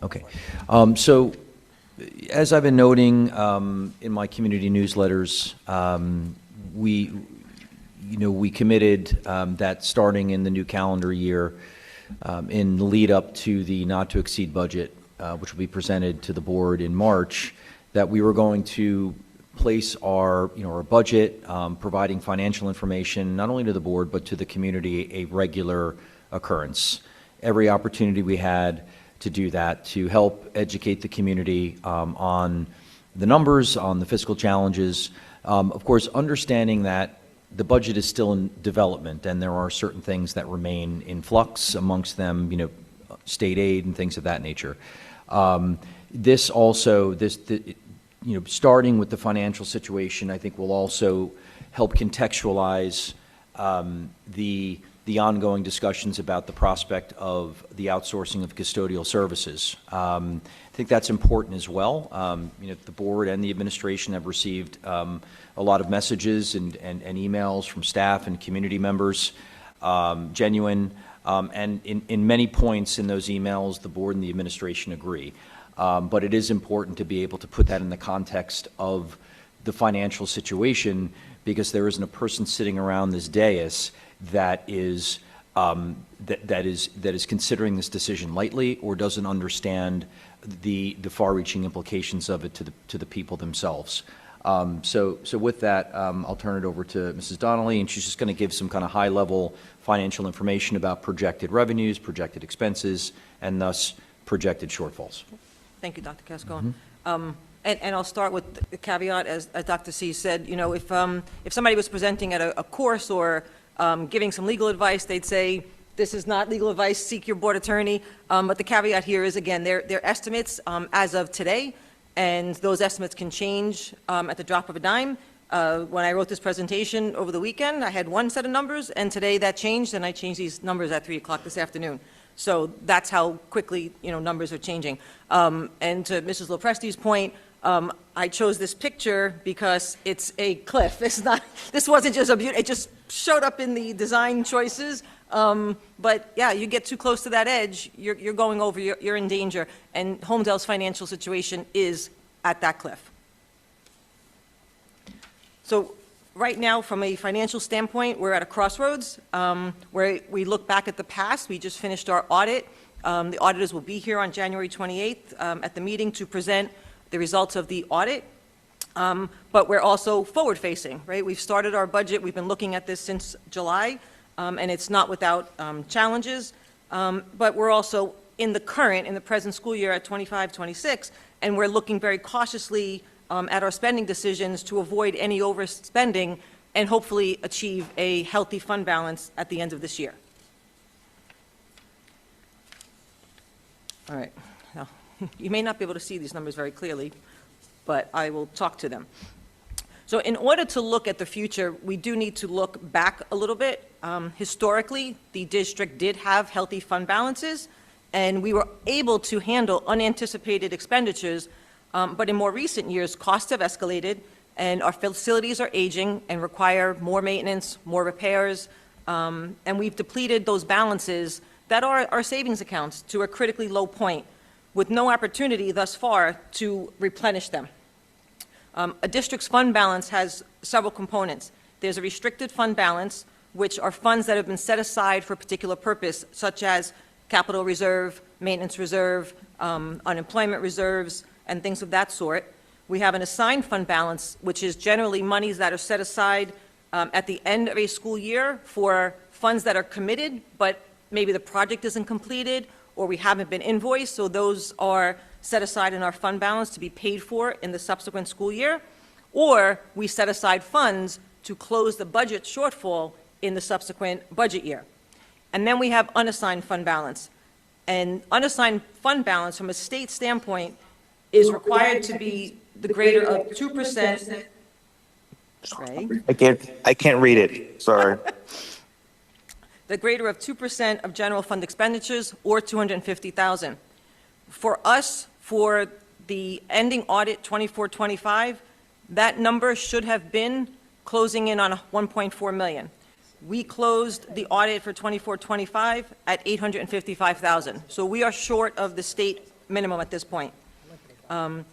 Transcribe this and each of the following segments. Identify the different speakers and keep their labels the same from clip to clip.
Speaker 1: Okay. So as I've been noting in my community newsletters, we committed that starting in the new calendar year, in the lead up to the not to exceed budget, which will be presented to the board in March, that we were going to place our budget, providing financial information not only to the board but to the community, a regular occurrence. Every opportunity we had to do that, to help educate the community on the numbers, on the fiscal challenges. Of course, understanding that the budget is still in development and there are certain things that remain in flux, amongst them, state aid and things of that nature. Starting with the financial situation, I think will also help contextualize the ongoing discussions about the prospect of the outsourcing of custodial services. I think that's important as well. The board and the administration have received a lot of messages and emails from staff and community members, genuine, and in many points in those emails, the board and the administration agree. But it is important to be able to put that in the context of the financial situation, because there isn't a person sitting around this dais that is considering this decision lightly or doesn't understand the far-reaching implications of it to the people themselves. So with that, I'll turn it over to Mrs. Donnelly, and she's just going to give some kind of high-level financial information about projected revenues, projected expenses, and thus projected shortfalls.
Speaker 2: Thank you, Dr. Cascone. And I'll start with the caveat, as Dr. C said, if somebody was presenting at a course or giving some legal advice, they'd say, this is not legal advice, seek your board attorney. But the caveat here is, again, they're estimates as of today, and those estimates can change at the drop of a dime. When I wrote this presentation over the weekend, I had one set of numbers, and today that changed, and I changed these numbers at 3 o'clock this afternoon. So that's how quickly, numbers are changing. And to Mrs. Lopresti's point, I chose this picture because it's a cliff. This wasn't just it just showed up in the design choices. But yeah, you get too close to that edge, you're going over, you're in danger. And Holmdel's financial situation is at that cliff. So right now, from a financial standpoint, we're at a crossroads where we look back at the past. We just finished our audit. The auditors will be here on January 28th at the meeting to present the results of the audit. But we're also forward-facing, right? We've started our budget. We've been looking at this since July, and it's not without challenges. But we're also in the present school year at 25-26, and we're looking very cautiously at our spending decisions to avoid any overspending and hopefully achieve a healthy fund balance at the end of this year. All right. Now, you may not be able to see these numbers very clearly, but I will talk to them. So in order to look at the future, we do need to look back a little bit. Historically, the district did have healthy fund balances, and we were able to handle unanticipated expenditures. But in more recent years, costs have escalated, and our facilities are aging and require more maintenance, more repairs, and we've depleted those balances that are our savings accounts to a critically low point, with no opportunity thus far to replenish them. A district's fund balance has several components. There's a restricted fund balance, which are funds that have been set aside for a particular purpose, such as capital reserve, maintenance reserve, unemployment reserves, and things of that sort. We have an assigned fund balance, which is generally monies that are set aside at the end of a school year for funds that are committed, but maybe the project isn't completed or we haven't been invoiced, so those are set aside in our fund balance to be paid for in the subsequent school year, or we set aside funds to close the budget shortfall in the subsequent budget year. And then we have unassigned fund balance. And unassigned fund balance from a state standpoint is required to be the greater of 2%.
Speaker 3: I can't read it, sorry.
Speaker 2: The greater of 2% of general fund expenditures, or $250,000. For us, for the ending audit 24-25, that number should have been closing in on $1.4 million. We closed the audit for 24-25 at $855,000. So we are short of the state minimum at this point. When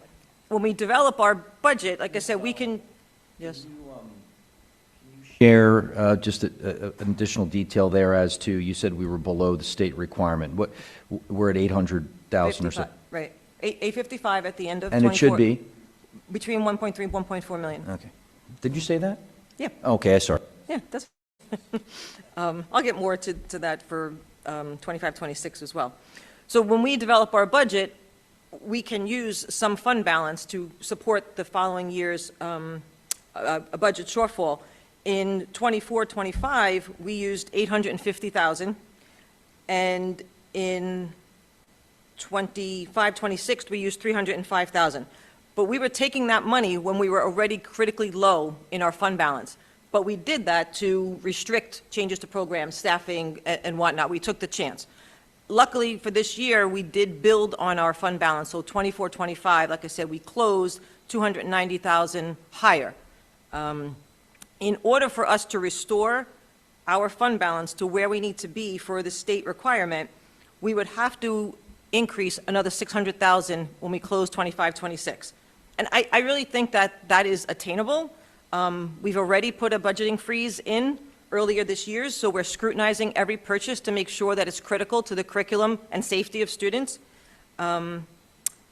Speaker 2: we develop our budget, like I said, we can, yes?
Speaker 1: Share just an additional detail there as to, you said we were below the state requirement. What, we're at 800,000 or so.
Speaker 2: Right, 855 at the end of
Speaker 1: And it should be?
Speaker 2: between 1.3 and 1.4 million.
Speaker 1: Okay. Did you say that?
Speaker 2: Yeah.
Speaker 1: Okay, sorry.
Speaker 2: Yeah, that's, I'll get more to that for 25, 26 as well. So when we develop our budget, we can use some fund balance to support the following year's a budget shortfall. In 24, 25, we used 850,000, and in 25, 26, we used 305,000. But we were taking that money when we were already critically low in our fund balance. But we did that to restrict changes to programs, staffing, and whatnot. We took the chance. Luckily for this year, we did build on our fund balance. So 24, 25, like I said, we closed 290,000 higher. In order for us to restore our fund balance to where we need to be for the state requirement, we would have to increase another 600,000 when we close 25, 26. And I really think that that is attainable. We've already put a budgeting freeze in earlier this year, so we're scrutinizing every purchase to make sure that it's critical to the curriculum and safety of students. And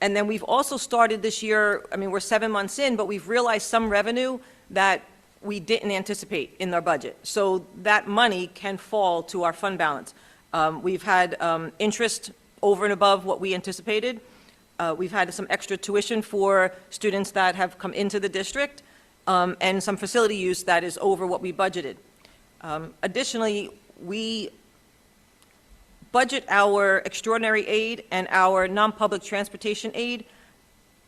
Speaker 2: then we've also started this year, I mean, we're 7 months in, but we've realized some revenue that we didn't anticipate in our budget. So that money can fall to our fund balance. We've had interest over and above what we anticipated. We've had some extra tuition for students that have come into the district, and some facility use that is over what we budgeted. Additionally, we budget our extraordinary aid and our non-public transportation aid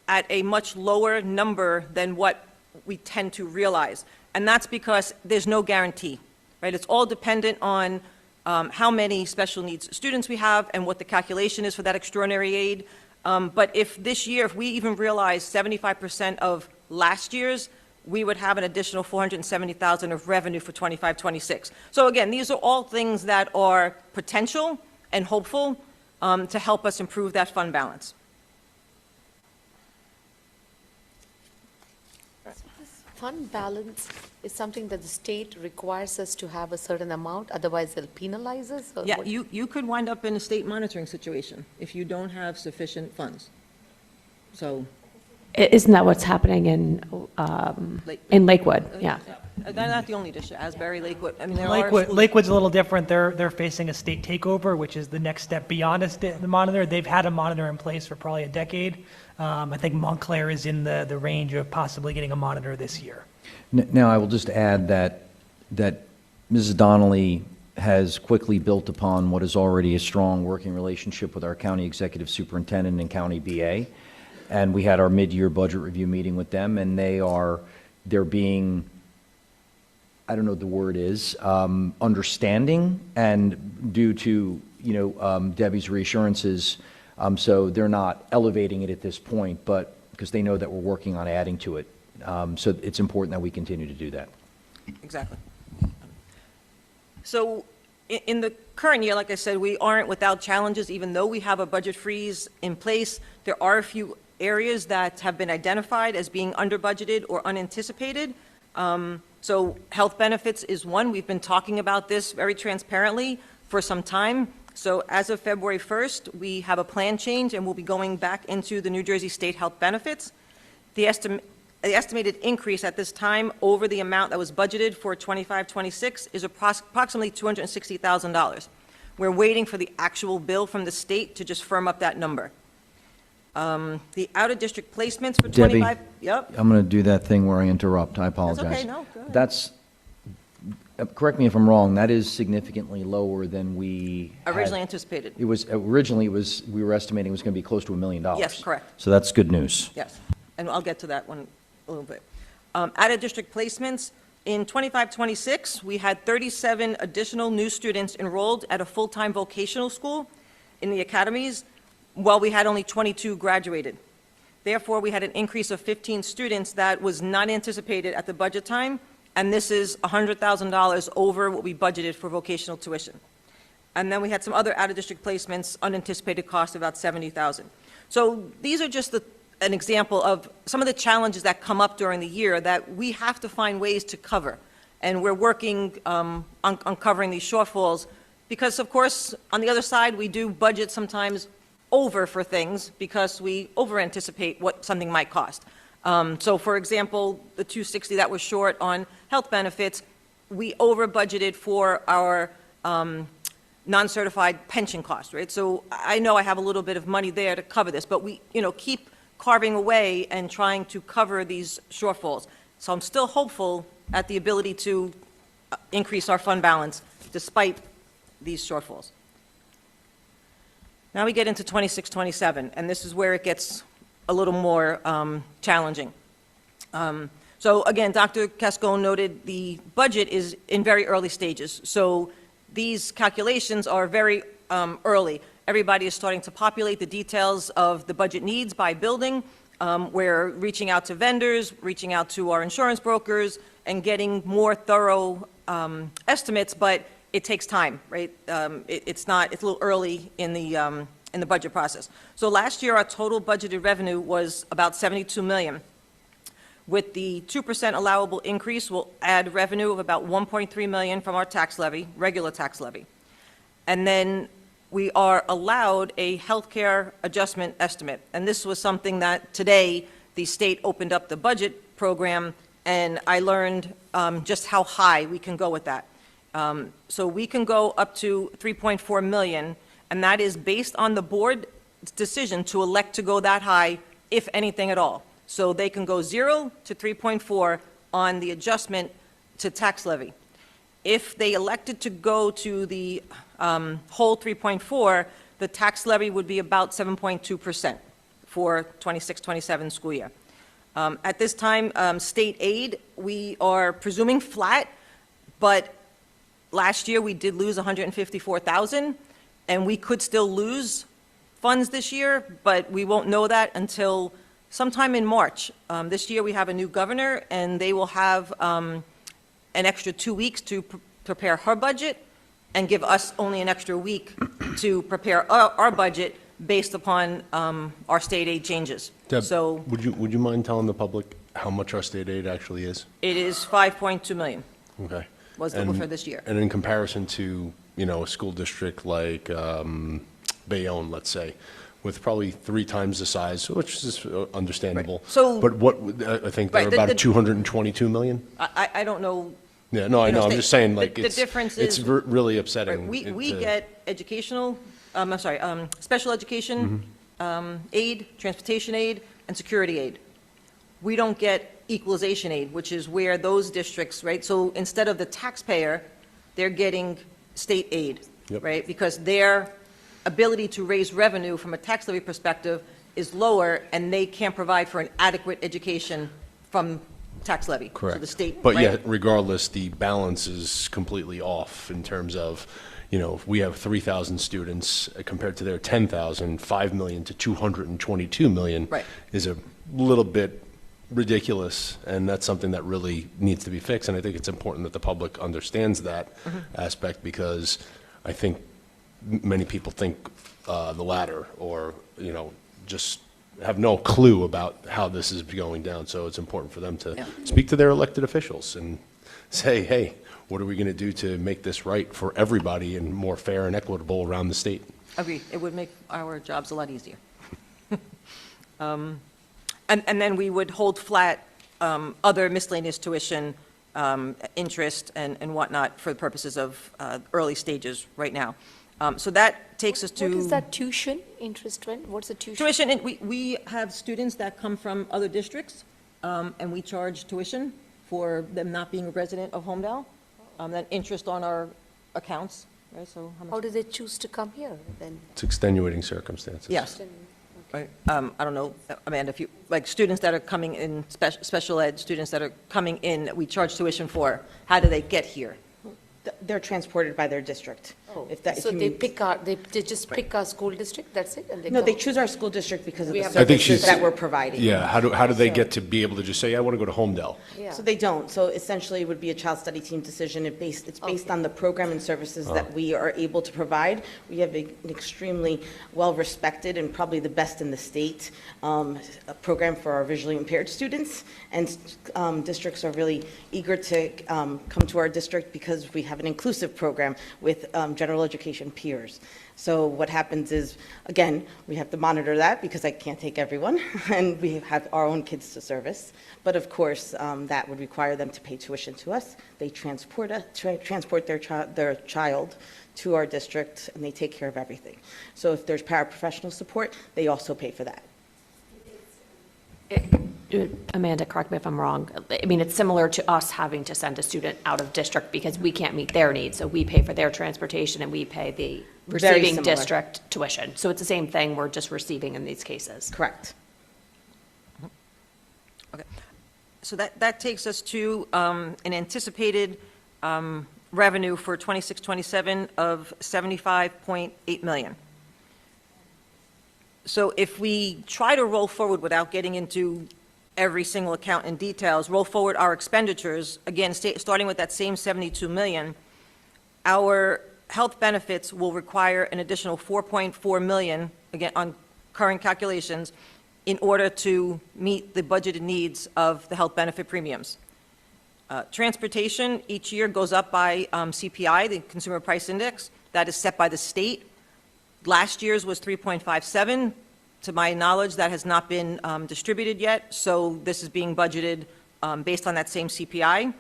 Speaker 2: at a much lower number than what we tend to realize. And that's because there's no guarantee, right? It's all dependent on how many special needs students we have and what the calculation is for that extraordinary aid. But if this year, if we even realize 75% of last year's, we would have an additional 470,000 of revenue for 25, 26. So again, these are all things that are potential and hopeful to help us improve that fund balance.
Speaker 4: This fund balance is something that the state requires us to have a certain amount, otherwise they'll penalize us? Or
Speaker 2: Yeah,
Speaker 4: what?
Speaker 2: you could wind up in a state monitoring situation if you don't have sufficient funds. So,
Speaker 5: Isn't that what's happening in Lakewood? Yeah.
Speaker 2: they're not the only district, Asbury, Lakewood, I mean, there are.
Speaker 6: Lakewood,
Speaker 2: schools-
Speaker 6: Lakewood's a little different. They're facing a state takeover, which is the next step beyond the monitor. They've had a monitor in place for probably a decade. I think Montclair is in the range of possibly getting a monitor this year.
Speaker 1: Now, I will just add that Mrs. Donnelly has quickly built upon what is already a strong working relationship with our county executive superintendent and county BA. And we had our mid-year budget review meeting with them, and they're being, I don't know what the word is, understanding, and due to, Debbie's reassurances, so they're not elevating it at this point, but because they know that we're working on adding to it. So it's important that we continue to do that.
Speaker 2: Exactly. So in the current year, like I said, we aren't without challenges, even though we have a budget freeze in place. There are a few areas that have been identified as being under budgeted or unanticipated. So health benefits is one. We've been talking about this very transparently for some time. So as of February 1st, we have a plan change, and we'll be going back into the New Jersey State Health Benefits. The estimated increase at this time over the amount that was budgeted for 25-26 is approximately $260,000. We're waiting for the actual bill from the state to just firm up that number. The out-of-district placements for 25.
Speaker 1: Debbie,
Speaker 2: Yep.
Speaker 1: I'm going to do that thing where I interrupt. I apologize.
Speaker 2: okay, no, go ahead.
Speaker 1: That's, correct me if I'm wrong, that is significantly lower than we had.
Speaker 2: Originally anticipated.
Speaker 1: It was, originally, we were estimating it was going to be close to $1 million.
Speaker 2: Yes, correct.
Speaker 1: So that's good news.
Speaker 2: Yes, and I'll get to that one a little bit. Out-of-district placements, in 25-26, we had 37 additional new students enrolled at a full-time vocational school in the academies, while we had only 22 graduated. Therefore, we had an increase of 15 students that was not anticipated at the budget time, and this is $100,000 over what we budgeted for vocational tuition. And then we had some other out-of-district placements, unanticipated cost of about $70,000. So these are just an example of some of the challenges that come up during the year that we have to find ways to cover. And we're working on covering these shortfalls because, of course, on the other side, we do budget sometimes over for things because we over-anticipate what something might cost. So, for example, the 260 that was short on health benefits, we over-budgeted for our non-certified pension cost, right? So I know I have a little bit of money there to cover this, but we, keep carving away and trying to cover these shortfalls. So I'm still hopeful at the ability to increase our fund balance despite these shortfalls. Now we get into 26, 27, and this is where it gets a little more challenging. So again, Dr. Cascone noted the budget is in very early stages. So these calculations are very early. Everybody is starting to populate the details of the budget needs by building. We're reaching out to vendors, reaching out to our insurance brokers, and getting more thorough estimates, but it takes time, right? It's a little early in the budget process. So last year, our total budgeted revenue was about $72 million. With the 2% allowable increase, we'll add revenue of about $1.3 million from our tax levy, regular tax levy. And then we are allowed a healthcare adjustment estimate. And this was something that today the state opened up the budget program, and I learned just how high we can go with that. So we can go up to $3.4 million, and that is based on the board's decision to elect to go that high, if anything at all. So they can go 0 to 3.4 on the adjustment to tax levy. If they elected to go to the whole 3.4, the tax levy would be about 7.2% for 26-27 school year. At this time, state aid, we are presuming flat, but last year we did lose $154,000, and we could still lose funds this year, but we won't know that until sometime in March. This year we have a new governor, and they will have an extra 2 weeks to prepare her budget and give us only an extra week to prepare our budget based upon our state aid changes.
Speaker 7: Deb,
Speaker 2: So
Speaker 7: would you mind telling the public how much our state aid actually is?
Speaker 2: it is $5.2 million
Speaker 7: Okay.
Speaker 2: was the for this year.
Speaker 7: And in comparison to, a school district like Bayonne, let's say, with probably 3 times the size, which is understandable.
Speaker 2: Right. So-
Speaker 7: But I think they're
Speaker 2: Right,
Speaker 7: about 222 million?
Speaker 2: I don't know.
Speaker 7: Yeah, no, I know, I'm
Speaker 2: state-
Speaker 7: just saying, like,
Speaker 2: the difference
Speaker 7: it's
Speaker 2: is-
Speaker 7: really
Speaker 2: Right,
Speaker 7: upsetting.
Speaker 2: we get educational, special education aid, transportation aid, and security aid. We don't get equalization aid, which is where those districts, right? So instead of the taxpayer, they're getting state aid,
Speaker 7: Yep.
Speaker 2: right? Because their ability to raise revenue from a tax levy perspective is lower, and they can't provide for an adequate education from tax levy.
Speaker 7: Correct.
Speaker 2: So the state,
Speaker 7: But
Speaker 2: right?
Speaker 7: yet, regardless, the balance is completely off in terms of, if we have 3,000 students compared to their 10,000, 5 million to 222 million
Speaker 2: Right.
Speaker 7: is a little bit ridiculous, and that's something that really needs to be fixed. And I think it's important that the public understands that aspect, because I think many people think the latter, or, just have no clue about how this is going down. So it's important for them to speak to their elected officials and say, hey, what are we going to do to make this right for everybody and more fair and equitable around the state?
Speaker 2: Agreed. It would make our jobs a lot easier. And then we would hold flat other miscellaneous tuition, interest, and whatnot for the purposes of early stages right now. So that takes us to...
Speaker 4: What is that tuition interest rate? What's the tuition?
Speaker 2: Tuition, and we have students that come from other districts, and we charge tuition for them not being a resident of Holmdel, then interest on our accounts, right? So how
Speaker 4: How
Speaker 2: much?
Speaker 4: do they choose to come here then?
Speaker 7: It's extenuating circumstances.
Speaker 2: Yes. Right. I don't know, Amanda, if you, like, students that are coming in, special ed, students that are coming in, that we charge tuition for, how do they get here?
Speaker 8: They're transported by their district. If that, if
Speaker 4: So
Speaker 8: you
Speaker 4: they
Speaker 8: mean-
Speaker 4: pick our, they just pick our school district, that's it? And
Speaker 8: No, they
Speaker 4: go?
Speaker 8: choose our school district because of
Speaker 4: We
Speaker 8: the
Speaker 4: have-
Speaker 7: I think
Speaker 8: services
Speaker 7: she's-
Speaker 8: that we're providing.
Speaker 7: Yeah, how do they get to be able to just say, I want to go to Holmdel?
Speaker 4: Yeah.
Speaker 8: So they don't. So essentially, it would be a child study team decision. It's based on the program and services that we are able to provide. We have an extremely well-respected and probably the best in the state a program for our visually impaired students. And districts are really eager to come to our district because we have an inclusive program with general education peers. So what happens is, again, we have to monitor that because I can't take everyone, and we have our own kids to service. But of course, that would require them to pay tuition to us. They transport their child to our district, and they take care of everything. So if there's paraprofessional support, they also pay for that.
Speaker 5: Amanda, correct me if I'm wrong. I mean, it's similar to us having to send a student out of district because we can't meet their needs. So we pay for their transportation and we pay the
Speaker 8: Very
Speaker 5: receiving
Speaker 8: similar.
Speaker 5: district tuition. So it's the same thing, we're just receiving in these cases.
Speaker 8: Correct.
Speaker 2: Okay. So that takes us to an anticipated revenue for 26-27 of $75.8 million. So if we try to roll forward without getting into every single account in details, roll forward our expenditures, again, starting with that same 72 million, our health benefits will require an additional 4.4 million, again, on current calculations, in order to meet the budgeted needs of the health benefit premiums. Transportation each year goes up by CPI, the Consumer Price Index. That is set by the state. Last year's was 3.57. To my knowledge, that has not been distributed yet, so this is being budgeted based on that same CPI.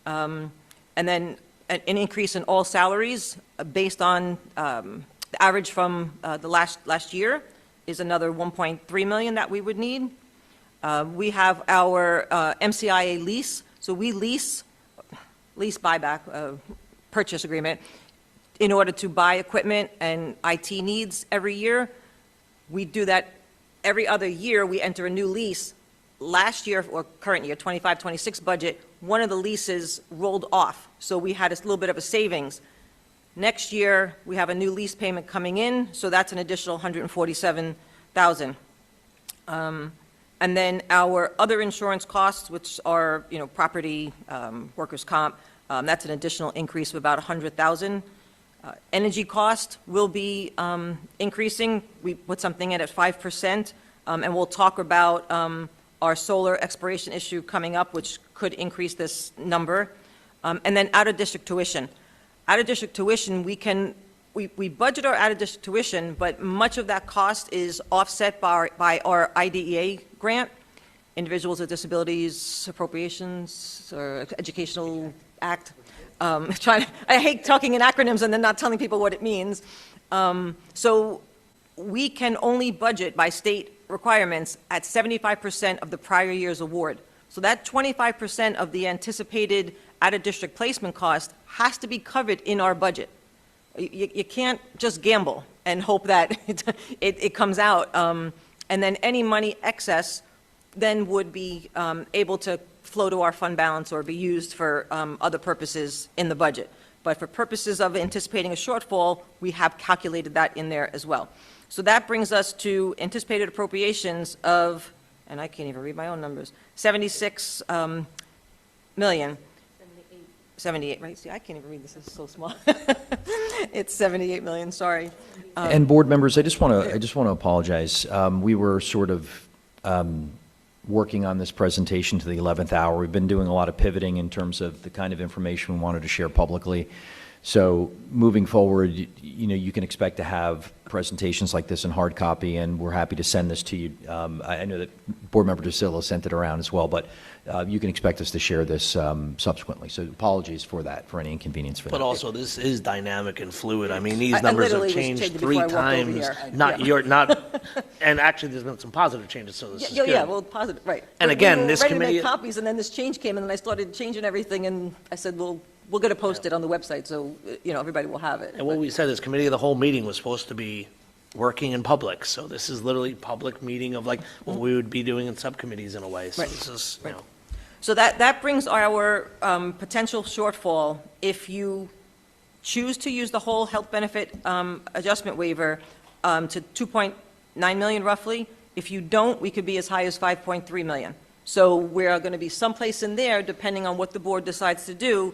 Speaker 2: And then an increase in all salaries based on the average from the last year is another 1.3 million that we would need. We have our MCIA lease, so we lease buyback purchase agreement in order to buy equipment and IT needs every year. We do that every other year. We enter a new lease. Last year, or current year, 25-26 budget, one of the leases rolled off, so we had a little bit of a savings. Next year, we have a new lease payment coming in, so that's an additional $147,000. And then our other insurance costs, which are, property, workers' comp, that's an additional increase of about $100,000. Energy cost will be increasing. We put something in at 5%, and we'll talk about our solar expiration issue coming up, which could increase this number. And then out-of-district tuition. Out-of-district tuition, we budget our out-of-district tuition, but much of that cost is offset by our IDEA grant, Individuals with Disabilities Appropriations or Educational Act. I hate talking in acronyms and then not telling people what it means. So we can only budget by state requirements at 75% of the prior year's award. So that 25% of the anticipated out-of-district placement cost has to be covered in our budget. You can't just gamble and hope that it comes out. And then any money excess then would be able to flow to our fund balance or be used for other purposes in the budget. But for purposes of anticipating a shortfall, we have calculated that in there as well. So that brings us to anticipated appropriations of, and I can't even read my own numbers, 76 million. 78, right? See, I can't even read this, it's so small. It's 78 million, sorry.
Speaker 1: And board members, I just want to apologize. We were sort of working on this presentation to the 11th hour. We've been doing a lot of pivoting in terms of the kind of information we wanted to share publicly. So moving forward, you can expect to have presentations like this in hard copy, and we're happy to send this to you. I know that Board Member DeSilla sent it around as well, but you can expect us to share this subsequently. So apologies for that, for any inconvenience for that.
Speaker 9: But also, this is dynamic and fluid. I mean, these numbers have
Speaker 2: literally was
Speaker 9: changed
Speaker 2: changing
Speaker 9: three
Speaker 2: before I walked over
Speaker 9: times.
Speaker 2: here.
Speaker 9: And actually, there's been some positive changes, so this is good.
Speaker 2: Yeah, well, positive, right.
Speaker 9: And
Speaker 2: We
Speaker 9: again,
Speaker 2: were
Speaker 9: this
Speaker 2: ready to
Speaker 9: committee-
Speaker 2: make copies, and then this change came, and then I started changing everything, and I said, well, we're going to post it on the website, so, everybody will have it.
Speaker 9: And what we said is, committee of the whole meeting was supposed to be working in public. So this is literally public meeting of like what we would be doing in subcommittees in a way. So
Speaker 2: Right.
Speaker 9: this is,
Speaker 2: Right. So that brings our potential shortfall if you choose to use the whole health benefit adjustment waiver to 2.9 million roughly. If you don't, we could be as high as 5.3 million. So we're going to be someplace in there, depending on what the board decides to do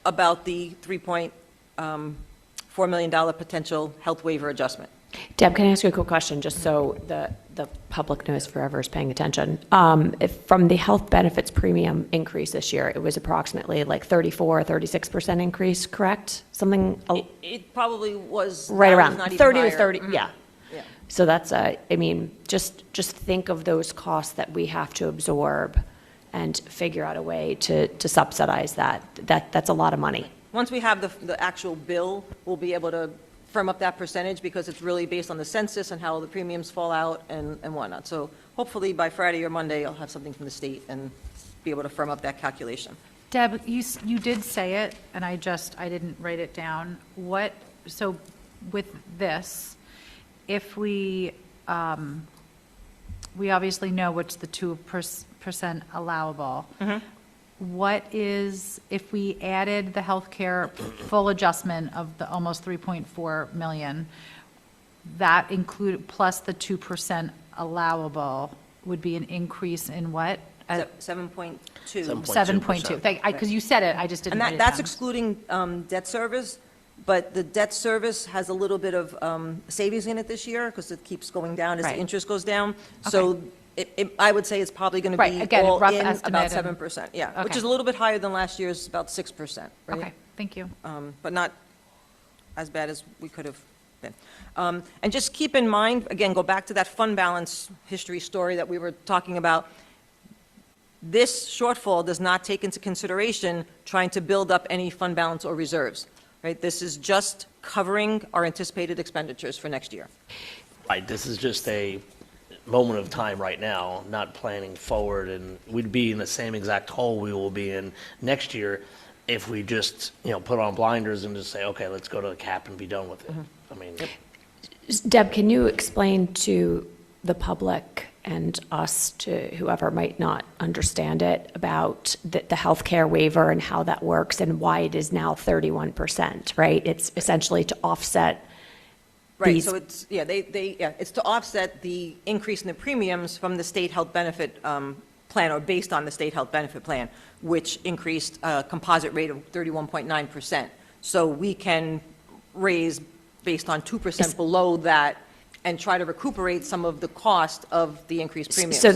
Speaker 2: about the $3.4 million potential health waiver adjustment.
Speaker 5: Deb, can I ask you a quick question, just so the public knows, forever is paying attention? If from the health benefits premium increase this year, it was approximately like 34 or 36% increase, correct? Something
Speaker 2: It probably was.
Speaker 5: right
Speaker 2: that was
Speaker 5: around
Speaker 2: not even
Speaker 5: 30 to
Speaker 2: higher.
Speaker 5: 30,
Speaker 2: Mhm.
Speaker 5: yeah.
Speaker 2: Yeah.
Speaker 5: So that's, I mean, just think of those costs that we have to absorb and figure out a way to subsidize that. That's a lot of money.
Speaker 2: Once we have the actual bill, we'll be able to firm up that percentage because it's really based on the census and how the premiums fall out and whatnot. So hopefully by Friday or Monday, I'll have something from the state and be able to firm up that calculation.
Speaker 10: Deb, you did say it, and I didn't write it down. So with this, if we obviously know what's the 2% allowable. What is, if we added the healthcare full adjustment of the almost 3.4 million, that include, plus the 2% allowable, would be an increase in what?
Speaker 2: 7.2.
Speaker 10: 7.2. Because you said it, I just didn't
Speaker 2: And
Speaker 10: write it
Speaker 2: that's
Speaker 10: down.
Speaker 2: excluding debt service, but the debt service has a little bit of savings in it this year because it keeps going down as the
Speaker 10: Right.
Speaker 2: interest goes down. So I would say it's probably going to
Speaker 10: Right,
Speaker 2: be
Speaker 10: again,
Speaker 2: all
Speaker 10: rough
Speaker 2: in about
Speaker 10: estimate and-
Speaker 2: 7%, yeah, which
Speaker 10: Okay.
Speaker 2: is a little bit higher than last year's, about 6%, right?
Speaker 10: Okay, thank you.
Speaker 2: But not as bad as we could have been. And just keep in mind, again, go back to that fund balance history story that we were talking about. This shortfall does not take into consideration trying to build up any fund balance or reserves, right? This is just covering our anticipated expenditures for next year.
Speaker 9: Right, this is just a moment of time right now, not planning forward, and we'd be in the same exact hole we will be in next year if we just, put on blinders and just say, okay, let's go to the cap and be done with it. I mean,
Speaker 5: Deb, can you explain to the public and us, to whoever might not understand it, about the healthcare waiver and how that works and why it is now 31%, right? It's essentially to offset
Speaker 2: Right,
Speaker 5: these.
Speaker 2: so it's, it's to offset the increase in the premiums from the state health benefit plan, or based on the state health benefit plan, which increased a composite rate of 31.9%. So we can raise based on 2% below that and try to recuperate some of the cost of the increased premiums.
Speaker 5: So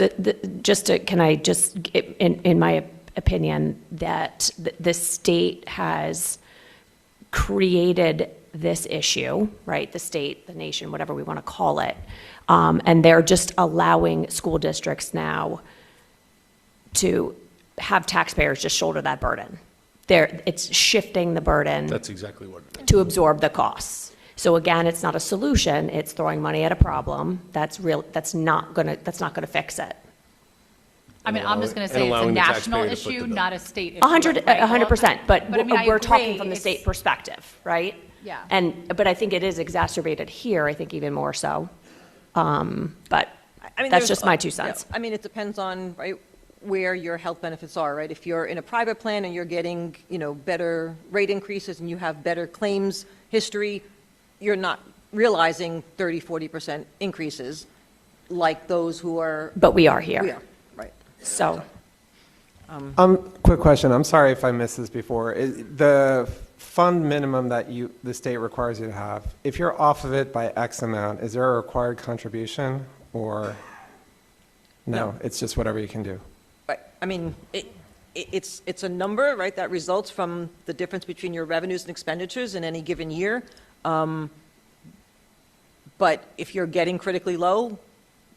Speaker 5: in my opinion, that the state has created this issue, right? The state, the nation, whatever we want to call it. And they're just allowing school districts now to have taxpayers just shoulder that burden. It's shifting the burden
Speaker 7: That's exactly what it is.
Speaker 5: to absorb the costs. So again, it's not a solution, it's throwing money at a problem that's not gonna fix it.
Speaker 10: I mean, I'm just going to
Speaker 7: And
Speaker 10: say it's a
Speaker 7: allowing the
Speaker 10: national
Speaker 7: taxpayer to foot the
Speaker 10: issue,
Speaker 7: bill.
Speaker 10: not a state issue.
Speaker 5: 100%, but
Speaker 10: I mean, I
Speaker 5: we're talking
Speaker 10: agree,
Speaker 5: from the
Speaker 10: it's-
Speaker 5: state perspective, right?
Speaker 10: Yeah.
Speaker 5: But I think it is exacerbated here, I think even more so. But
Speaker 2: I mean,
Speaker 5: that's
Speaker 2: there's-
Speaker 5: just my 2 cents.
Speaker 2: I mean, it depends on, right, where your health benefits are, right? If you're in a private plan and you're getting, better rate increases and you have better claims history, you're not realizing 30, 40% increases like those who are.
Speaker 5: But we are here.
Speaker 2: We are, right.
Speaker 5: So,
Speaker 11: Quick question. I'm sorry if I missed this before. The fund minimum that the state requires you to have, if you're off of it by X amount, is there a required contribution or no? It's just whatever you can do.
Speaker 2: Right. I mean, it's a number, right, that results from the difference between your revenues and expenditures in any given year. But if you're getting critically low,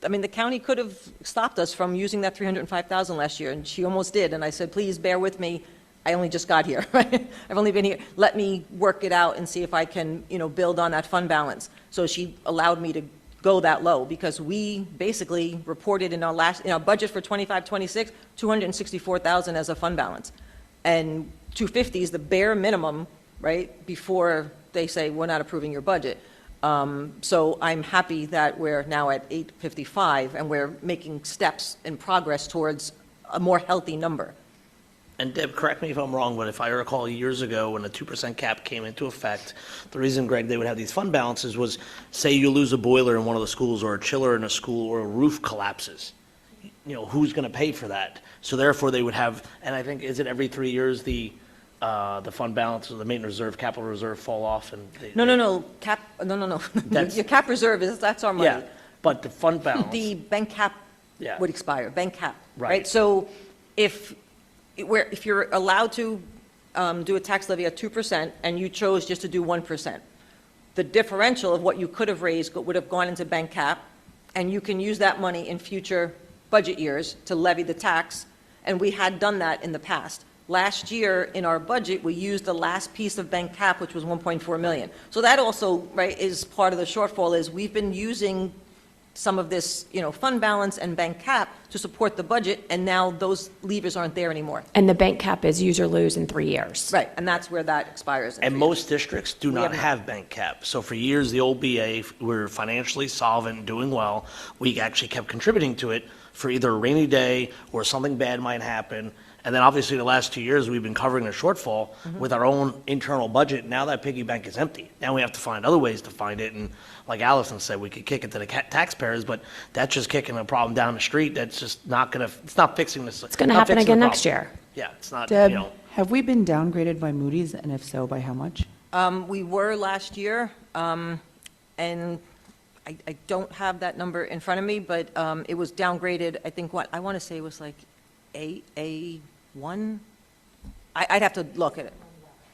Speaker 2: I mean, the county could have stopped us from using that $305,000 last year, and she almost did. And I said, please bear with me. I only just got here, right? I've only been here. Let me work it out and see if I can, build on that fund balance. So she allowed me to go that low because we basically reported in our budget for 25-26, $264,000 as a fund balance. And 250 is the bare minimum, right, before they say, we're not approving your budget. So I'm happy that we're now at 855 and we're making steps in progress towards a more healthy number.
Speaker 9: And Deb, correct me if I'm wrong, but if I recall years ago when the 2% cap came into effect, the reason, Greg, they would have these fund balances was, say you lose a boiler in one of the schools or a chiller in a school or a roof collapses. You know, who's going to pay for that? So therefore they would have, and I think, is it every 3 years the fund balance or the maintenance reserve, capital reserve fall off and?
Speaker 2: No, your cap reserve that's our money.
Speaker 9: Yeah, but the fund balance.
Speaker 2: The bank cap
Speaker 9: Yeah.
Speaker 2: would expire, bank cap,
Speaker 9: Right.
Speaker 2: right? So if you're allowed to do a tax levy at 2% and you chose just to do 1%, the differential of what you could have raised would have gone into bank cap, and you can use that money in future budget years to levy the tax, and we had done that in the past. Last year, in our budget, we used the last piece of bank cap, which was 1.4 million. So that also, right, is part of the shortfall, is we've been using some of this, fund balance and bank cap to support the budget, and now those levers aren't there anymore.
Speaker 5: And the bank cap is use or lose in 3 years.
Speaker 2: Right, and that's where that expires. in
Speaker 9: And
Speaker 2: 3
Speaker 9: most districts do not
Speaker 2: haven't.
Speaker 9: have bank cap. So for years, the old BA were financially solvent, doing well. We actually kept contributing to it for either a rainy day or something bad might happen. And then obviously the last 2 years, we've been covering the shortfall with our own internal budget. Now that piggy bank is empty. Now we have to find other ways to find it. And like Allison said, we could kick it to the taxpayers, but that's just kicking a problem down the street. That's just not going to, it's not fixing this.
Speaker 5: It's going to happen again next year.
Speaker 9: Yeah, it's not,
Speaker 12: Deb, have we been downgraded by Moody's, and if so, by how much?
Speaker 2: We were last year, and I don't have that number in front of me, but it was downgraded, I think, I want to say it was like A1? I'd have to look at it.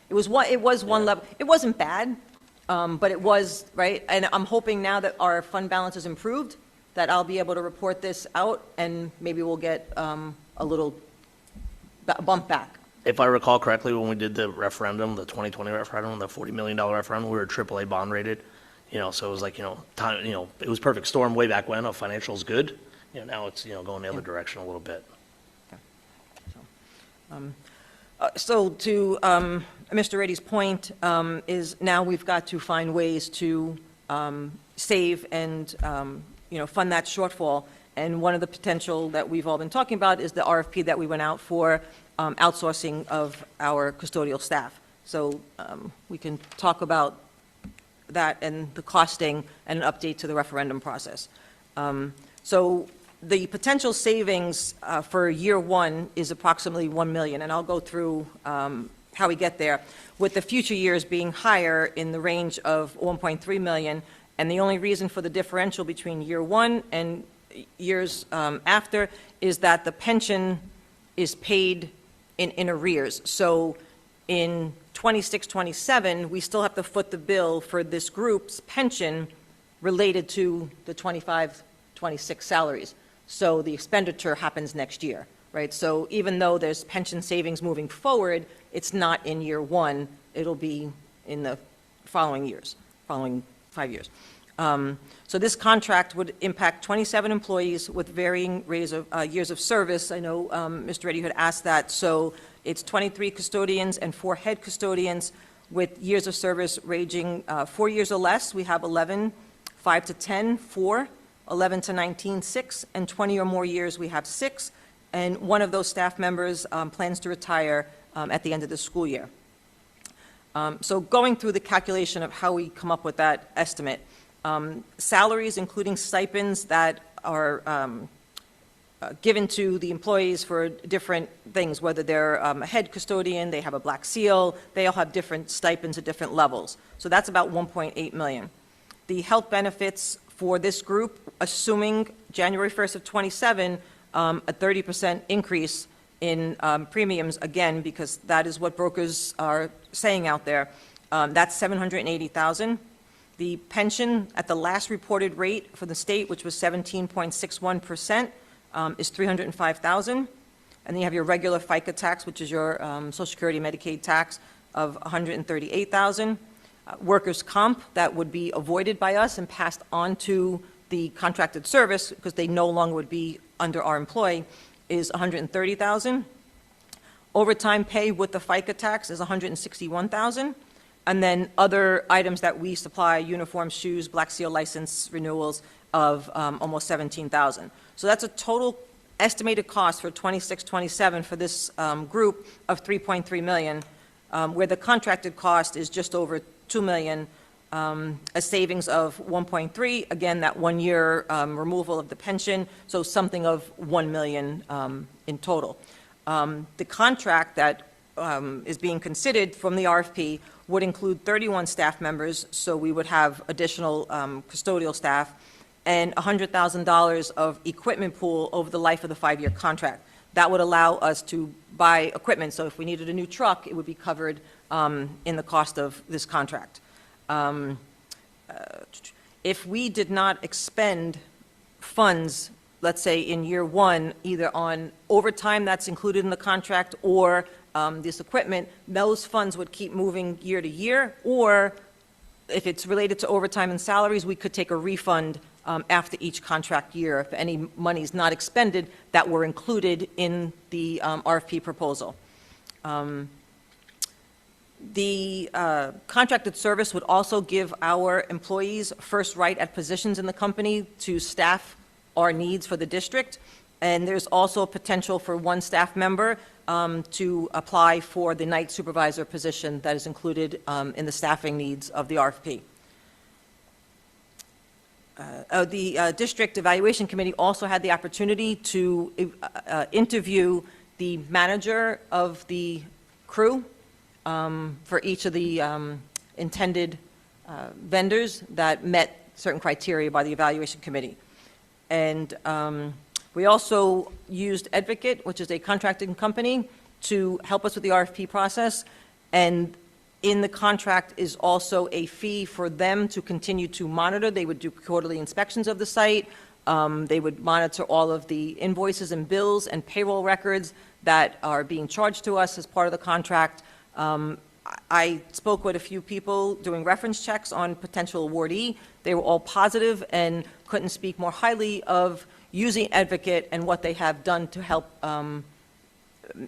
Speaker 2: It was one level. It wasn't bad, but it was, right? And I'm hoping now that our fund balance has improved, that I'll be able to report this out, and maybe we'll get a little bump back.
Speaker 9: If I recall correctly, when we did the referendum, the 2020 referendum, the $40 million referendum, we were AAA bond rated. So it was like, time, it was perfect storm way back when, financial's good. Now it's, going the other direction a little bit.
Speaker 2: So to Mr. Reddy's point, is now we've got to find ways to save and, fund that shortfall. And one of the potential that we've all been talking about is the RFP that we went out for outsourcing of our custodial staff. So we can talk about that and the costing and an update to the referendum process. So the potential savings for year one is approximately 1 million, and I'll go through how we get there, with the future years being higher in the range of 1.3 million, and the only reason for the differential between year one and years after is that the pension is paid in arrears. So in 26-27, we still have to foot the bill for this group's pension related to the 25-26 salaries. So the expenditure happens next year, right? So even though there's pension savings moving forward, it's not in year one. It'll be in the following 5 years. So this contract would impact 27 employees with varying years of service. I know Mr. Reddy had asked that. So it's 23 custodians and 4 head custodians with years of service ranging 4 years or less. We have 11, 5 to 10, 4, 11 to 19, 6, and 20 or more years, we have 6. And one of those staff members plans to retire at the end of the school year. So going through the calculation of how we come up with that estimate, salaries, including stipends that are given to the employees for different things, whether they're a head custodian, they have a black seal, they all have different stipends at different levels. So that's about 1.8 million. The health benefits for this group, assuming January 1st of 27, a 30% increase in premiums, again, because that is what brokers are saying out there, that's 780,000. The pension at the last reported rate for the state, which was 17.61%, is 305,000. And then you have your regular FICA tax, which is your Social Security Medicaid tax, of 138,000. Workers' comp that would be avoided by us and passed on to the contracted service because they no longer would be under our employee is 130,000. Overtime pay with the FICA tax is 161,000. And then other items that we supply, uniforms, shoes, Black Seal license renewals of almost 17,000. So that's a total estimated cost for 26-27 for this group of $3.3 million, where the contracted cost is just over $2 million, a savings of 1.3, again, that 1 year removal of the pension, so something of 1 million in total. The contract that is being considered from the RFP would include 31 staff members, so we would have additional custodial staff, and $100,000 of equipment pool over the life of the 5-year contract. That would allow us to buy equipment, so if we needed a new truck, it would be covered in the cost of this contract. If we did not expend funds, let's say in year 1, either on overtime that's included in the contract or this equipment, those funds would keep moving year to year, or if it's related to overtime and salaries, we could take a refund after each contract year if any money is not expended that were included in the RFP proposal. The contracted service would also give our employees first right at positions in the company to staff our needs for the district, and there's also a potential for one staff member to apply for the night supervisor position that is included in the staffing needs of the RFP. The District Evaluation Committee also had the opportunity to interview the manager of the crew for each of the intended vendors that met certain criteria by the Evaluation Committee. And we also used Advocate, which is a contracting company, to help us with the RFP process. And in the contract is also a fee for them to continue to monitor. They would do quarterly inspections of the site. They would monitor all of the invoices and bills and payroll records that are being charged to us as part of the contract. I spoke with a few people doing reference checks on potential awardee. They were all positive and couldn't speak more highly of using Advocate and what they have done to help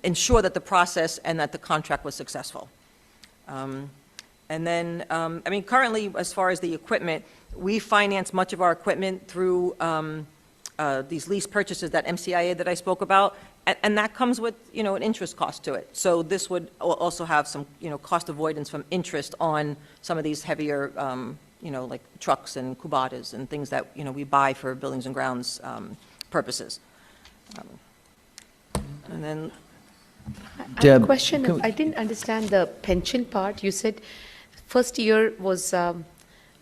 Speaker 2: ensure that the process and that the contract was successful. And then, I mean, currently, as far as the equipment, we finance much of our equipment through these lease purchases, that MCIA that I spoke about, and that comes with, you know, an interest cost to it. So this would also have some, you know, cost avoidance from interest on some of these heavier, you know, like trucks and Kubatas and things that, you know, we buy for buildings and grounds purposes. And then
Speaker 4: I have a question. I didn't understand the pension part. You said first year was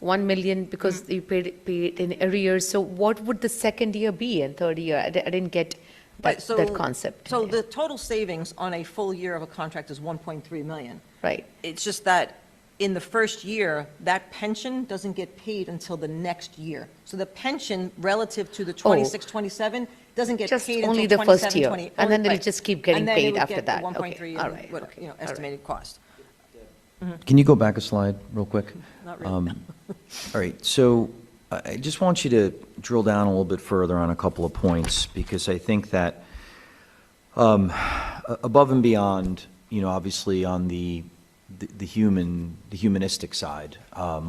Speaker 4: 1 million because you paid in arrears. So what would the second year be and third year? I didn't get that concept.
Speaker 2: So the total savings on a full year of a contract is 1.3 million.
Speaker 4: Right.
Speaker 2: It's just that in the first year, that pension doesn't get paid until the next year. So the pension relative to the 26-27 doesn't get
Speaker 4: Just
Speaker 2: paid
Speaker 4: only
Speaker 2: until
Speaker 4: the first
Speaker 2: 27,
Speaker 4: year,
Speaker 2: 20.
Speaker 4: and then it'll
Speaker 2: right.
Speaker 4: just keep getting paid after that.
Speaker 2: And then it would get
Speaker 4: Okay.
Speaker 2: the 1.3
Speaker 4: All right.
Speaker 2: and what, you know, estimated cost.
Speaker 1: Can you go back a slide real quick?
Speaker 2: Not really.
Speaker 1: All right, so I just want you to drill down a little bit further on a couple of points, because I think that above and beyond, you know, obviously on the humanistic side,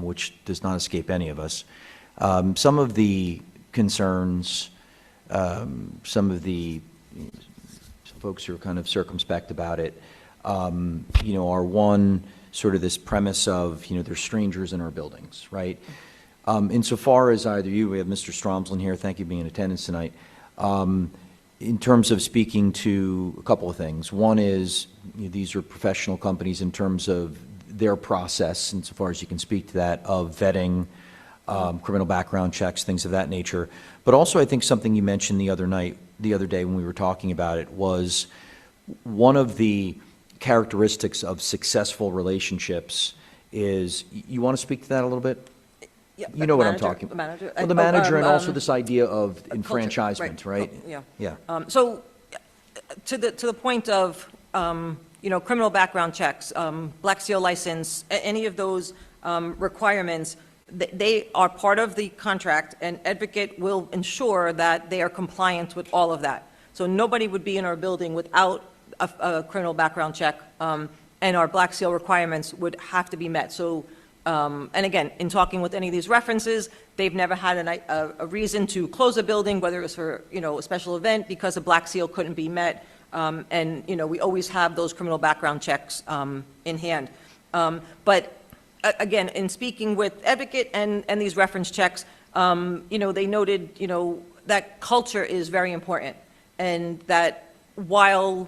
Speaker 1: which does not escape any of us, some of the concerns, some of the folks who are kind of circumspect about it, you know, are one, sort of this premise of, you know, there's strangers in our buildings, right? Insofar as either you, we have Mr. Stromslin here, thank you for being in attendance tonight, in terms of speaking to a couple of things. One is, you know, these are professional companies in terms of their process, insofar as you can speak to that, of vetting, criminal background checks, things of that nature. But also, I think something you mentioned the other day when we were talking about it was one of the characteristics of successful relationships is, you want to speak to that a little bit?
Speaker 2: Yeah,
Speaker 1: You know what I'm
Speaker 2: manager-
Speaker 1: talking about.
Speaker 2: manager-
Speaker 1: Well, the manager and also
Speaker 2: um,
Speaker 1: this idea of
Speaker 2: culture,
Speaker 1: enfranchisement, right?
Speaker 2: Yeah.
Speaker 1: Yeah.
Speaker 2: So to the point of, you know, criminal background checks, Black Seal license, any of those requirements, they are part of the contract, and Advocate will ensure that they are compliant with all of that. So nobody would be in our building without a criminal background check, and our Black Seal requirements would have to be met. So And again, in talking with any of these references, they've never had a reason to close a building, whether it was for, a special event, because a black seal couldn't be met. And, we always have those criminal background checks in hand. But again, in speaking with Advocate and these reference checks, they noted, that culture is very important. And that while,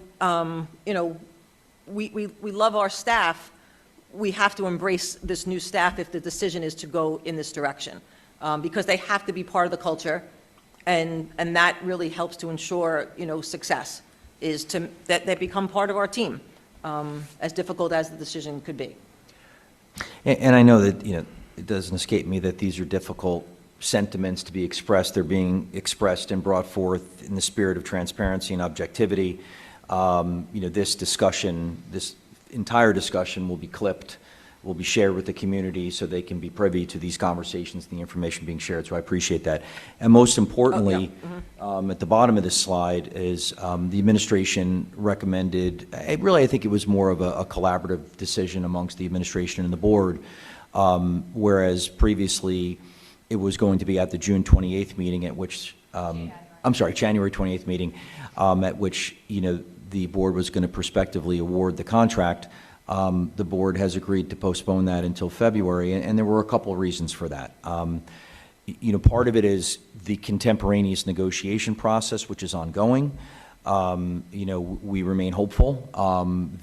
Speaker 2: we love our staff, we have to embrace this new staff if the decision is to go in this direction. Because they have to be part of the culture, and that really helps to ensure, success, is that they become part of our team, as difficult as the decision could be.
Speaker 1: And I know that, it doesn't escape me that these are difficult sentiments to be expressed. They're being expressed and brought forth in the spirit of transparency and objectivity. This entire discussion will be clipped, will be shared with the community so they can be privy to these conversations and the information being shared. So I appreciate that. And most importantly, at the bottom of this slide is the administration recommended, I think it was more of a collaborative decision amongst the administration and the board, whereas previously it was going to be at the June 28th meeting at which, January 28th meeting, at which, the board was going to prospectively award the contract. The board has agreed to postpone that until February, and there were a couple of reasons for that. Part of it is the contemporaneous negotiation process, which is ongoing. We remain hopeful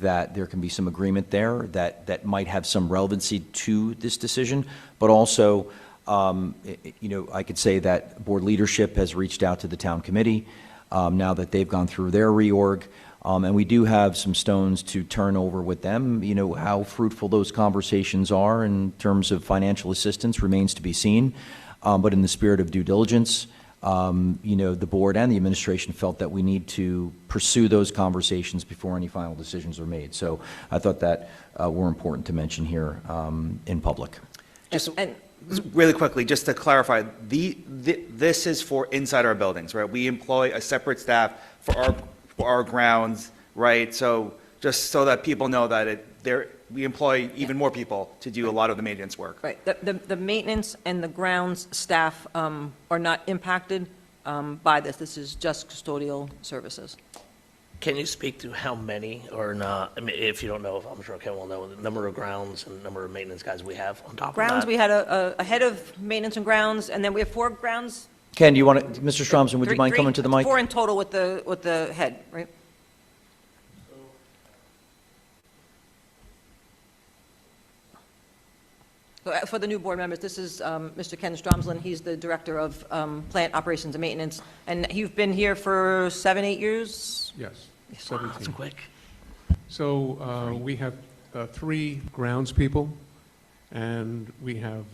Speaker 1: that there can be some agreement there that might have some relevancy to this decision, but also, I could say that board leadership has reached out to the town committee now that they've gone through their reorg. And we do have some stones to turn over with them. How fruitful those conversations are in terms of financial assistance remains to be seen. But in the spirit of due diligence, the board and the administration felt that we need to pursue those conversations before any final decisions are made. So I thought that were important to mention here in public.
Speaker 3: Just really quickly, just to clarify, this is for inside our buildings, right? We employ a separate staff for our grounds, right? So just so that people know that we employ even more people to do a lot of the maintenance work.
Speaker 2: Right. The maintenance and the grounds staff are not impacted by this. This is just custodial services.
Speaker 9: Can you speak to how many or not? I mean, if you don't know, I'm sure Ken will know the number of grounds and the number of maintenance guys we have on top of that.
Speaker 2: Grounds, we had a head of maintenance and grounds, and then we have 4 grounds.
Speaker 1: Ken, do you want to, Mr. Stromson, would you mind coming to the mic?
Speaker 2: 4 in total with the head, right? So for the new board members, this is Mr. Ken Stromslin. He's the director of plant operations and maintenance, and you've been here for 7-8 years.
Speaker 13: Yes,
Speaker 9: Wow,
Speaker 13: 17.
Speaker 9: that's quick.
Speaker 13: So we have 3 grounds people, and we have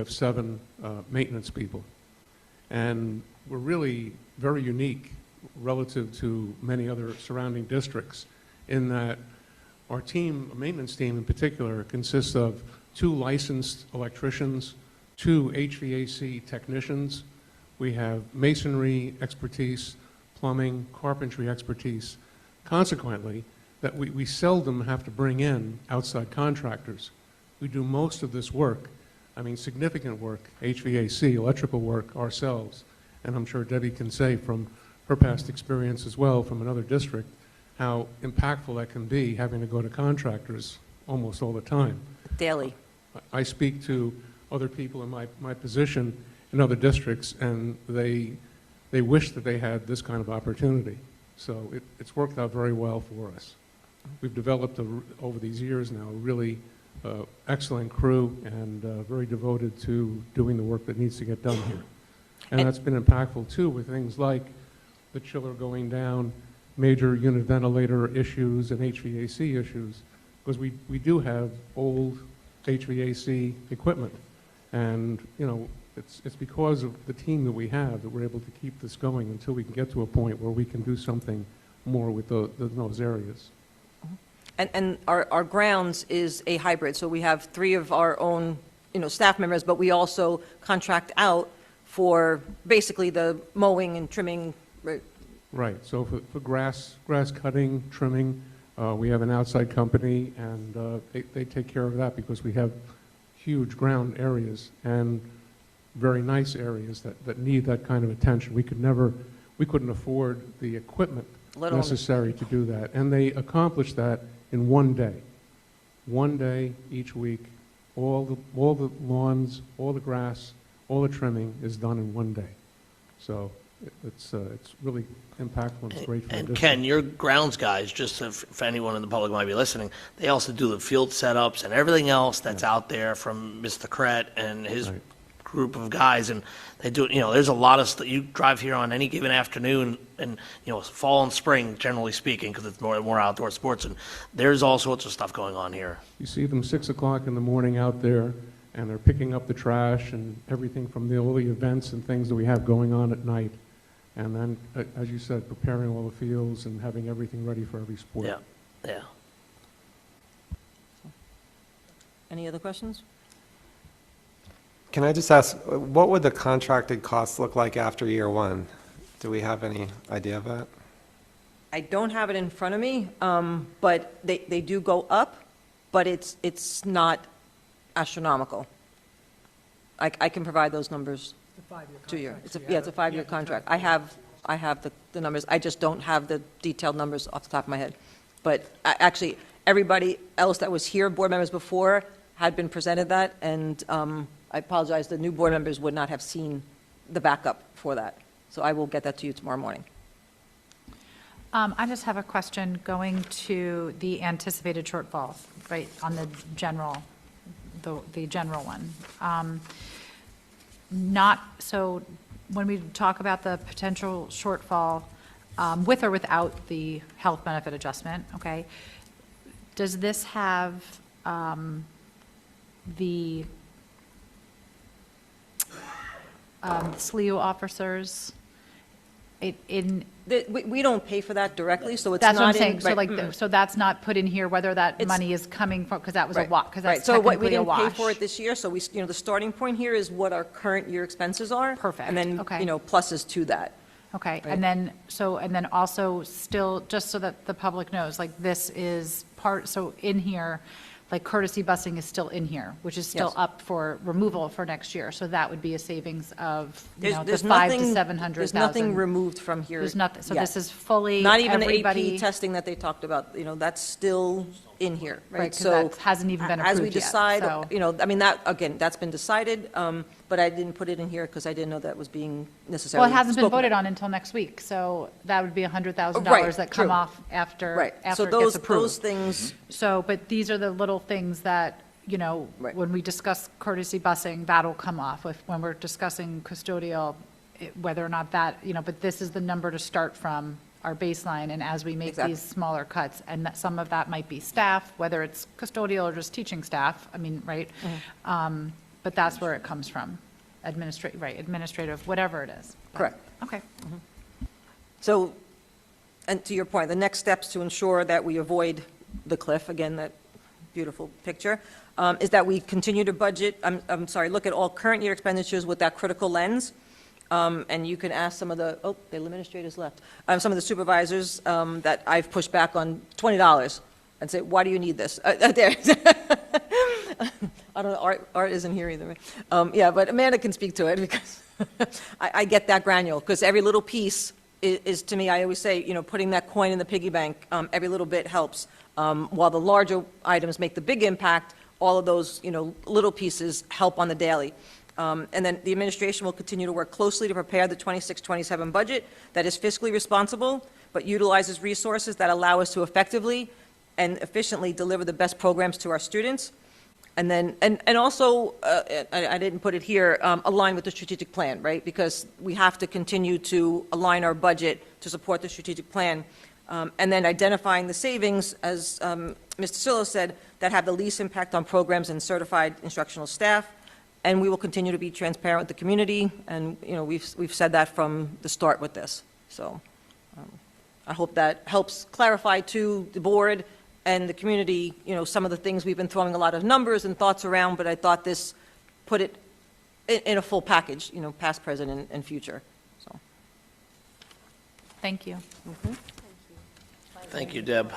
Speaker 13: 7 maintenance people. And we're really very unique relative to many other surrounding districts in that our team, a maintenance team in particular, consists of 2 licensed electricians, 2 HVAC technicians. We have masonry expertise, plumbing, carpentry expertise. Consequently, that we seldom have to bring in outside contractors. We do most of this work, significant work, HVAC, electrical work ourselves. And I'm sure Debbie can say from her past experience as well from another district, how impactful that can be having to go to contractors almost all the time.
Speaker 2: Daily.
Speaker 13: I speak to other people in my position in other districts, and they wish that they had this kind of opportunity. So it's worked out very well for us. We've developed over these years now a really excellent crew and very devoted to doing the work that needs to get done here. And that's been impactful too with things like the chiller going down, major unit ventilator issues and HVAC issues, because we do have old HVAC equipment. And, it's because of the team that we have that we're able to keep this going until we can get to a point where we can do something more with those areas.
Speaker 2: And our grounds is a hybrid, so we have 3 of our own, staff members, but we also contract out for basically the mowing and trimming.
Speaker 13: Right. So for grass cutting, trimming, we have an outside company, and they take care of that because we have huge ground areas and very nice areas that need that kind of attention. We couldn't afford the equipment necessary to do that. And they accomplished that in one day. One day each week, all the lawns, all the grass, all the trimming is done in one day. So it's really impactful and it's great for the
Speaker 9: And
Speaker 13: district.
Speaker 9: Ken, your grounds guys, just if anyone in the public might be listening, they also do the field setups and everything else that's out there from Mr. Kret and his
Speaker 13: Right.
Speaker 9: group of guys, and they do, there's a lot of stuff. You drive here on any given afternoon, and, fall and spring, generally speaking, because it's more outdoor sports, and there's all sorts of stuff going on here.
Speaker 13: You see them 6 o'clock in the morning out there, and they're picking up the trash and everything from all the events and things that we have going on at night. And then, as you said, preparing all the fields and having everything ready for every sport.
Speaker 9: Yeah, yeah.
Speaker 2: Any other questions?
Speaker 11: Can I just ask, what would the contracted costs look like after year one? Do we have any idea of that?
Speaker 2: I don't have it in front of me, but they do go up, but it's not astronomical. I can provide those numbers to you. It's a 5-year contract. I have the numbers. I just don't have the detailed numbers off the top of my head. But actually, everybody else that was here, board members before, had been presented that, and I apologize, the new board members would not have seen the backup for that. So I will get that to you tomorrow morning.
Speaker 10: I just have a question going to the anticipated shortfall, right, on the general one. So when we talk about the potential shortfall, with or without the health benefit adjustment, okay, does this have the SLEO officers
Speaker 2: We don't pay for that directly, so it's
Speaker 10: That's what I'm
Speaker 2: not
Speaker 10: saying,
Speaker 2: in.
Speaker 10: so
Speaker 2: right,
Speaker 10: like, so that's not put in here, whether that money is coming from, because that was a
Speaker 2: right,
Speaker 10: wa, because
Speaker 2: right.
Speaker 10: that's
Speaker 2: So what we
Speaker 10: technically a
Speaker 2: didn't pay
Speaker 10: wash.
Speaker 2: for it this year, so the starting point here is what our current year expenses are.
Speaker 10: Perfect,
Speaker 2: And then,
Speaker 10: okay.
Speaker 2: pluses to that.
Speaker 10: Okay,
Speaker 2: Right.
Speaker 10: and then also still, just so that the public knows, like, this is part, so in here, like courtesy busing is still in here, which is still
Speaker 2: Yes.
Speaker 10: up for removal for next year, so that would be a savings of, the
Speaker 2: There's
Speaker 10: 5 to
Speaker 2: nothing-
Speaker 10: 700,000.
Speaker 2: There's nothing removed from here.
Speaker 10: There's nothing, so
Speaker 2: yet.
Speaker 10: this is fully
Speaker 2: Not even the
Speaker 10: everybody.
Speaker 2: AP testing that they talked about, that's still in here, right?
Speaker 10: Right, 'cause
Speaker 2: So
Speaker 10: that hasn't even been
Speaker 2: as we
Speaker 10: approved yet,
Speaker 2: decide,
Speaker 10: so-
Speaker 2: that, again, that's been decided, but I didn't put it in here because I didn't know that was being
Speaker 10: Well,
Speaker 2: necessarily
Speaker 10: it hasn't been
Speaker 2: spoken
Speaker 10: voted
Speaker 2: about.
Speaker 10: on until next week, so that would be $100,000
Speaker 2: Right,
Speaker 10: that come
Speaker 2: true.
Speaker 10: off after,
Speaker 2: Right,
Speaker 10: after
Speaker 2: so
Speaker 10: it gets
Speaker 2: those
Speaker 10: approved.
Speaker 2: things,
Speaker 10: So, but these are the little things that,
Speaker 2: Right.
Speaker 10: when we discuss courtesy busing, that'll come off. When we're discussing custodial, whether or not that, but this is the number to start from, our baseline, and as we make
Speaker 2: Exactly.
Speaker 10: these smaller cuts, and that some of that might be staff, whether it's custodial or just teaching staff, right?
Speaker 2: Mm-hmm.
Speaker 10: But that's where it comes from, administrative, whatever it is.
Speaker 2: Correct.
Speaker 10: Okay.
Speaker 2: So, and to your point, the next steps to ensure that we avoid the cliff, again, that beautiful picture, is that we continue to budget, look at all current year expenditures with that critical lens. And you can ask some of the administrators left, some of the supervisors that I've pushed back on $20 and say, why do you need this? There. I don't know, Art isn't here either. Right? Yeah, but Amanda can speak to it because I get that granular, because every little piece is, to me, I always say, putting that coin in the piggy bank, every little bit helps. While the larger items make the big impact, all of those, little pieces help on the daily. And then the administration will continue to work closely to prepare the 26-27 budget that is fiscally responsible, but utilizes resources that allow us to effectively and efficiently deliver the best programs to our students. And then, and also, I didn't put it here, align with the strategic plan, right? Because we have to continue to align our budget to support the strategic plan. And then identifying the savings, as Mr. Sillo said, that have the least impact on programs and certified instructional staff. And we will continue to be transparent with the community, and, we've said that from the start with this. So I hope that helps clarify to the board and the community, some of the things we've been throwing a lot of numbers and thoughts around, but I thought this put it in a full package, past, present, and future, so.
Speaker 10: Thank you.
Speaker 9: Thank you, Deb.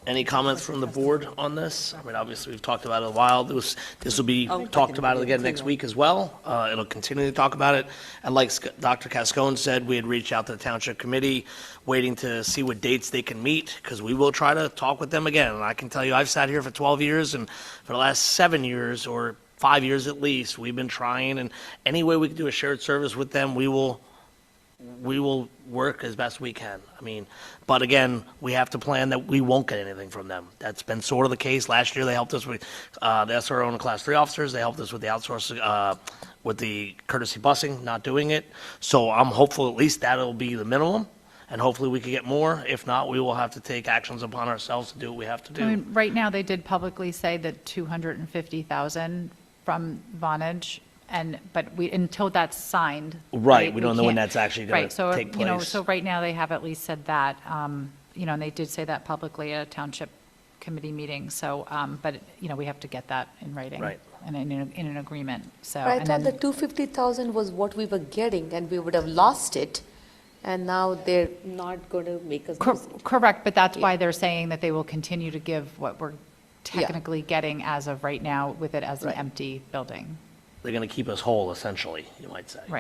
Speaker 9: Any comments from the board on this? I mean, obviously, we've talked about it a while. This will be talked about again next week as well. It'll continue to talk about it. And like Dr. Cascone said, we had reached out to the township committee, waiting to see what dates they can meet, because we will try to talk with them again. And I can tell you, I've sat here for 12 years, and for the last 7 years, or 5 years at least, we've been trying, and any way we can do a shared service with them, we will work as best we can. I mean, but again, we have to plan that we won't get anything from them. That's been sort of the case. Last year, they helped us with the SRO and Class 3 officers. They helped us with the outsourcing, with the courtesy busing, not doing it. So I'm hopeful at least that'll be the minimum, and hopefully we can get more. If not, we will have to take actions upon ourselves to do what we have to do.
Speaker 10: I mean, right now, they did publicly say that 250,000 from Vonage, but until that's signed.
Speaker 9: Right, we don't know when
Speaker 10: can't-
Speaker 9: that's actually going
Speaker 10: Right,
Speaker 9: to
Speaker 10: so,
Speaker 9: take
Speaker 10: you know,
Speaker 9: place.
Speaker 10: so right now, they have at least said that, you know, and they did say that publicly at a township committee meeting, so, but, you know, we have to get that in writing.
Speaker 9: Right.
Speaker 10: And in an agreement, so.
Speaker 4: But I
Speaker 10: and
Speaker 4: thought the
Speaker 10: then-
Speaker 4: 250,000 was what we were getting, and we would have lost it, and now they're not going to make us lose it.
Speaker 10: Correct, but that's why
Speaker 4: Yeah.
Speaker 10: they're saying that they will continue to give what we're technically getting as of right now with it as an
Speaker 4: Right.
Speaker 10: empty building.
Speaker 9: They're going to keep us whole, essentially, you might say.
Speaker 10: Right.